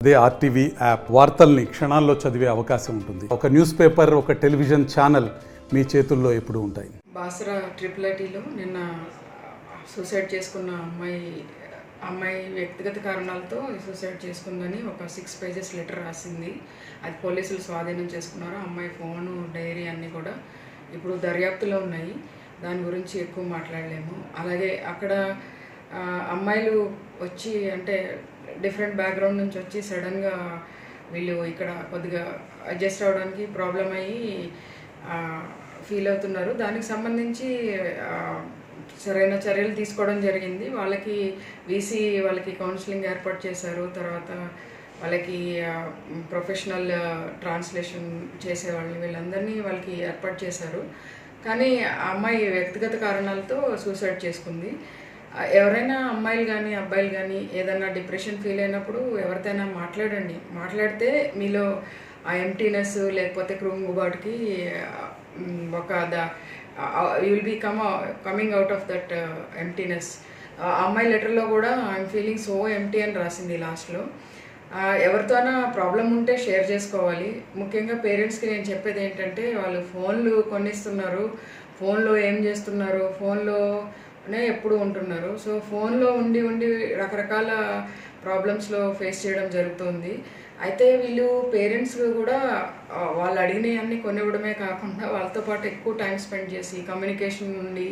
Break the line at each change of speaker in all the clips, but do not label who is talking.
అదే RTV app వార్తల్ని క్షణాల్లో చదివే అవకాశం ఉంటుంది. ఒక న్యూస్ పేపర్, ఒక టెలివిజన్ ఛానల్ మీ చేతుల్లో ఎప్పుడూ ఉంటాయి.
బాసరా ట్రిపుల్ నిన్న సూసైడ్ చేసుకున్న అమ్మాయి వ్యక్తిగత కారణాలతో సూసైడ్ చేసుకుందని ఒక 6 pages లెటర్ రాసింది. అది పోలీసులు స్వాధీనం చేసుకున్నారు. అమ్మాయి ఫోను, డైరీ అన్నీ కూడా ఇప్పుడు దర్యాప్తులో ఉన్నాయి. దాని గురించి ఎక్కువ మాట్లాడలేము. అలాగే అక్కడ అమ్మాయిలు వచ్చి అంటే డిఫరెంట్ బ్యాక్గ్రౌండ్ నుంచి వచ్చి సడన్గా వీళ్ళు ఇక్కడ కొద్దిగా అడ్జస్ట్ అవ్వడానికి ప్రాబ్లం అయ్యి ఫీల్ అవుతున్నారు. దానికి సంబంధించి సరైన చర్యలు తీసుకోవడం జరిగింది. వాళ్ళకి వీసీ వాళ్ళకి కౌన్సిలింగ్ ఏర్పాటు చేశారు. తర్వాత వాళ్ళకి ప్రొఫెషనల్ ట్రాన్స్లేషన్ చేసేవాళ్ళు వీళ్ళందరినీ వాళ్ళకి ఏర్పాటు చేశారు. కానీ ఆ అమ్మాయి వ్యక్తిగత కారణాలతో సూసైడ్ చేసుకుంది. ఎవరైనా అమ్మాయిలు కానీ అబ్బాయిలు కానీ ఏదైనా డిప్రెషన్ ఫీల్ అయినప్పుడు ఎవరితోనైనా మాట్లాడండి. మాట్లాడితే మీలో ఆ ఎంటీనెస్ లేకపోతే కృంగుబాటుకి ఒక you will be coming out of that emptiness. అమ్మాయి లెటర్లో కూడా ఐఎమ్ ఫీలింగ్ సో ఎంటీ అని రాసింది లాస్ట్లో. ఎవరితోనా ప్రాబ్లం ఉంటే షేర్ చేసుకోవాలి. ముఖ్యంగా పేరెంట్స్కి నేను చెప్పేది ఏంటంటే వాళ్ళు ఫోన్లు కొనిస్తున్నారు, ఫోన్లో ఏం చేస్తున్నారు, ఫోన్లోనే ఎప్పుడు ఉంటున్నారు. సో ఫోన్లో ఉండి రకరకాల ప్రాబ్లమ్స్లో ఫేస్ చేయడం జరుగుతుంది. అయితే వీళ్ళు పేరెంట్స్ కూడా వాళ్ళు అడిగినవన్నీ కొనివ్వడమే కాకుండా వాళ్ళతో పాటు ఎక్కువ టైం స్పెండ్ చేసి కమ్యూనికేషన్ ఉండి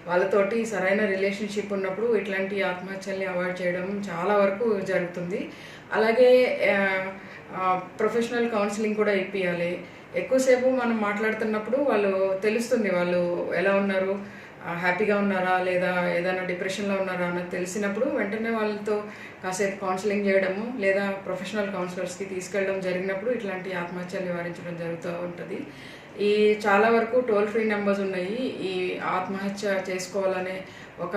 వాళ్ళతోటి సరైన రిలేషన్షిప్ ఉన్నప్పుడు ఇట్లాంటి ఆత్మహత్యల్ని అవాయిడ్ చేయడం చాలా వరకు జరుగుతుంది. అలాగే ప్రొఫెషనల్ కౌన్సిలింగ్ కూడా ఇప్పించాలి. ఎక్కువసేపు మనం మాట్లాడుతున్నప్పుడు వాళ్ళు తెలుస్తుంది వాళ్ళు ఎలా ఉన్నారు, హ్యాపీగా ఉన్నారా లేదా ఏదైనా డిప్రెషన్లో ఉన్నారా అన్నది తెలిసినప్పుడు వెంటనే వాళ్ళతో కాసేపు కౌన్సిలింగ్ చేయడము లేదా ప్రొఫెషనల్ కౌన్సిలర్స్కి తీసుకెళ్ళడం జరిగినప్పుడు ఇట్లాంటి ఆత్మహత్యలు నివారించడం జరుగుతూ ఉంటుంది. ఈ చాలా వరకు టోల్ ఫ్రీ నెంబర్స్ ఉన్నాయి. ఈ ఆత్మహత్య చేసుకోవాలనే ఒక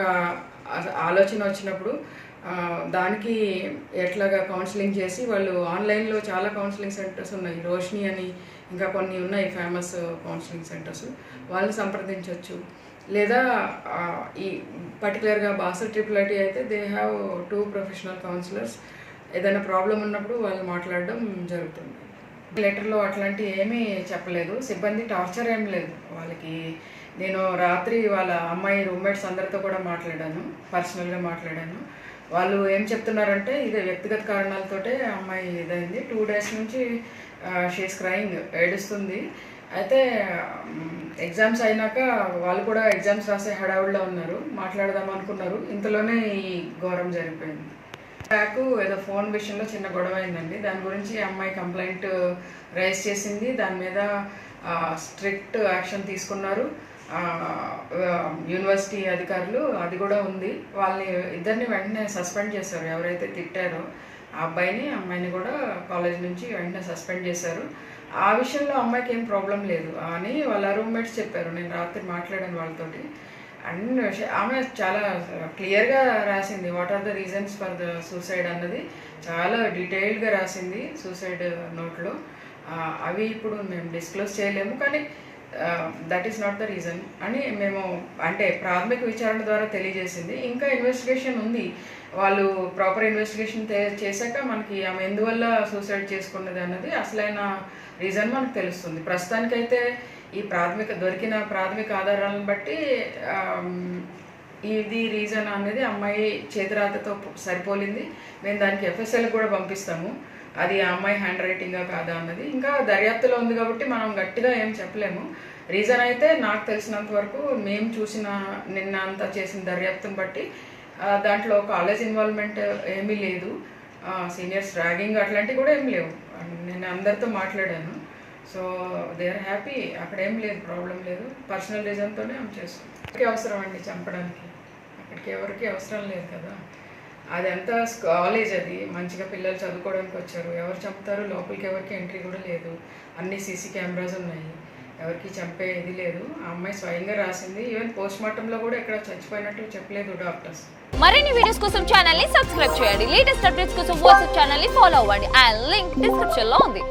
ఆలోచన వచ్చినప్పుడు దానికి ఎట్లాగా కౌన్సిలింగ్ చేసి వాళ్ళు ఆన్లైన్లో చాలా కౌన్సిలింగ్ సెంటర్స్ ఉన్నాయి. రోషిని అని ఇంకా కొన్ని ఉన్నాయి ఫేమస్ కౌన్సిలింగ్ సెంటర్స్. వాళ్ళని సంప్రదించవచ్చు. లేదా ఈ పర్టికులర్గా బాసరా ట్రిపుల్ అయితే దే హ్యావ్ 2 ప్రొఫెషనల్ కౌన్సిలర్స్. ఏదైనా ప్రాబ్లం ఉన్నప్పుడు వాళ్ళు మాట్లాడడం జరుగుతుంది. లెటర్లో అట్లాంటి ఏమీ చెప్పలేదు. సిబ్బంది టార్చర్ ఏం లేదు వాళ్ళకి. నేను రాత్రి వాళ్ళ అమ్మాయి రూమ్మేట్స్ అందరితో కూడా మాట్లాడాను, పర్సనల్గా మాట్లాడాను. వాళ్ళు ఏం చెప్తున్నారంటే ఇది వ్యక్తిగత కారణాలతోటే అమ్మాయి ఇదైంది. 2 days నుంచి షీస్ క్రైయింగ్, ఏడుస్తుంది. అయితే ఎగ్జామ్స్ అయినాక వాళ్ళు కూడా ఎగ్జామ్స్ రాసే హడావుడిలో ఉన్నారు. మాట్లాడదాం అనుకున్నారు, ఇంతలోనే ఈ ఘోరం జరిగిపోయింది. నాకు ఏదో ఫోన్ విషయంలో చిన్న గొడవ అయిందండి. దాని గురించి అమ్మాయి కంప్లైంట్ రైజ్ చేసింది. దాని మీద స్ట్రిక్ట్ యాక్షన్ తీసుకున్నారు యూనివర్సిటీ అధికారులు. అది కూడా ఉంది. వాళ్ళని ఇద్దరిని వెంటనే సస్పెండ్ చేశారు. ఎవరైతే తిట్టారో ఆ అబ్బాయిని అమ్మాయిని కూడా కాలేజ్ నుంచి వెంటనే సస్పెండ్ చేశారు. ఆ విషయంలో అమ్మాయికి ఏం ప్రాబ్లం లేదు అని వాళ్ళ రూమ్మేట్స్ చెప్పారు. నేను రాత్రి మాట్లాడాను వాళ్ళతోటి. అండ్ ఆమె చాలా క్లియర్గా రాసింది what are the reasons for the suicide అన్నది చాలా డీటెయిల్డ్గా రాసింది సూసైడ్ నోట్లో. అవి ఇప్పుడు మేము డిస్క్లోజ్ చేయలేము, కానీ that is not the reason అని మేము అంటే ప్రాథమిక విచారణ ద్వారా తెలియజేసింది. ఇంకా ఇన్వెస్టిగేషన్ ఉంది. వాళ్ళు ప్రాపర్ ఇన్వెస్టిగేషన్ చేశాక మనకి ఆమె ఎందువల్ల సూసైడ్ చేసుకున్నది అన్నది అసలైన రీజన్ మనకు తెలుస్తుంది. ప్రస్తుతానికైతే ఈ దొరికిన ప్రాథమిక ఆధారాలను బట్టి ఇది రీజన్ అనేది అమ్మాయి చేతిరాతతో సరిపోలింది. మేము దానికి ఎఫ్ఎస్ఎల్ కూడా పంపిస్తాము. అది ఆ అమ్మాయి హ్యాండ్ రైటింగా కాదా అన్నది ఇంకా దర్యాప్తులో ఉంది కాబట్టి మనం గట్టిగా ఏం చెప్పలేము. రీజన్ అయితే నాకు తెలిసినంత వరకు మేము చూసిన నిన్న అంతా చేసిన దర్యాప్తుని బట్టి దాంట్లో కాలేజ్ ఇన్వాల్వ్మెంట్ ఏమీ లేదు. సీనియర్స్ ర్యాగింగ్ అట్లాంటివి కూడా ఏం లేవు. నేను అందరితో మాట్లాడాను. So they are happy. అక్కడ ఏం లేదు, ప్రాబ్లం లేదు. పర్సనల్ రీజన్తోనే ఆమె చేస్తుంది. అవసరం అండి చంపడానికి, అక్కడికి ఎవరికి అవసరం లేదు కదా. అదంతా కాలేజ్, అది మంచిగా పిల్లలు చదువుకోవడానికి వచ్చారు. ఎవరు చంపుతారు? లోపలికి ఎవరికి ఎంట్రీ కూడా లేదు. అన్ని సీసీ కెమెరాస్ ఉన్నాయి. ఎవరికి చంపే ఇది లేదు. ఆ అమ్మాయి స్వయంగా రాసింది. ఈవెన్ పోస్ట్ మార్టంలో కూడా ఎక్కడ చచ్చిపోయినట్టు చెప్పలేదు డాక్టర్స్.
మరిన్ని వీడియోస్ కోసం ఛానల్ ని సబ్స్క్రైబ్ చేయండి. లేటెస్ట్ అప్డేట్స్ కోసం వాట్సాప్ ఛానల్ ని ఫాలో అవ్వండి. ఆ లింక్ డిస్క్రిప్షన్ లో ఉంది.